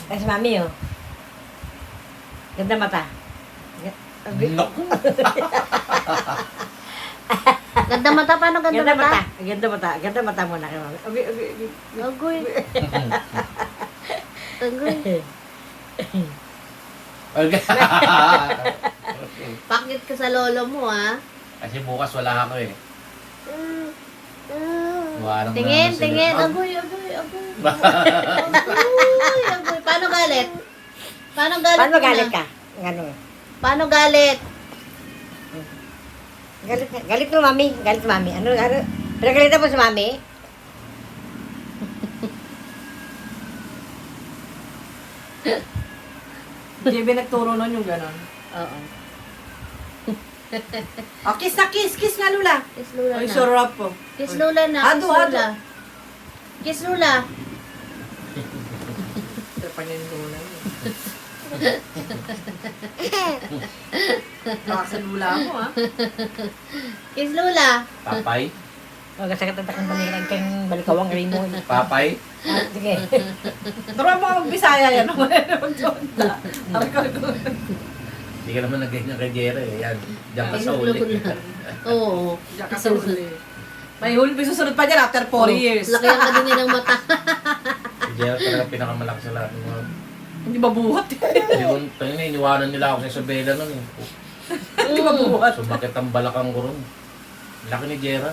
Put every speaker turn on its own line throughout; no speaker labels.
Ay, si mami, oh. Ganda mata.
Naku.
Ganda mata, paano ganda
Ganda
mata?
mata. Ganda mata. Ganda mata muna kay mami. Abi.
Agoy. Agoy.
Okay.
Pakit ka sa lolo mo, ha?
Kasi bukas wala ako eh. Warang
Tingin,
na sila.
tingin.
Ah,
Agoy, agoy, agoy. Agoy, agoy. Paano galit? Paano galit
Paano
mo
galit
na?
ka? Ganun.
Paano galit?
Galit mo, mami. Galit mami. Ano? Pinagalitan mo si mami?
JB nagturo nun yung gano'n.
Oo.
Oh, kiss na kiss! Kiss nga, Lula!
Kiss Lula
Ay,
na.
sarap po.
Kiss Lula na. Kiss
Ado,
Lula. Kiss Lula.
Sarap niya yung Lula. Baka sa Lula mo, ha?
Kiss Lula.
Papay?
O, kasagad ang takang balikan kang balikawang rin mo.
Papay?
Ah, sige.
Turuan mo ka mag-Bisaya yan. Mag-tonta.
Hindi ka naman nag-ganyan kay Jerry eh. Yan. Diyan ka
Kiss
sa uli.
Lula. Oo.
Diyan ka sa huli. May huli pa susunod pa dyan after 4 years.
Lakihan ka din niya ng mata.
Si Jerry talaga pinakamalaki sa lahat ng mga...
Hindi mabuhat.
Hindi ko, tingin iniwanan nila ako sa Isabela nun eh.
Hindi mabuhat.
Sumakit ang balakang ko ron. Laki ni Jerry.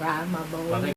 Rama,
Bakit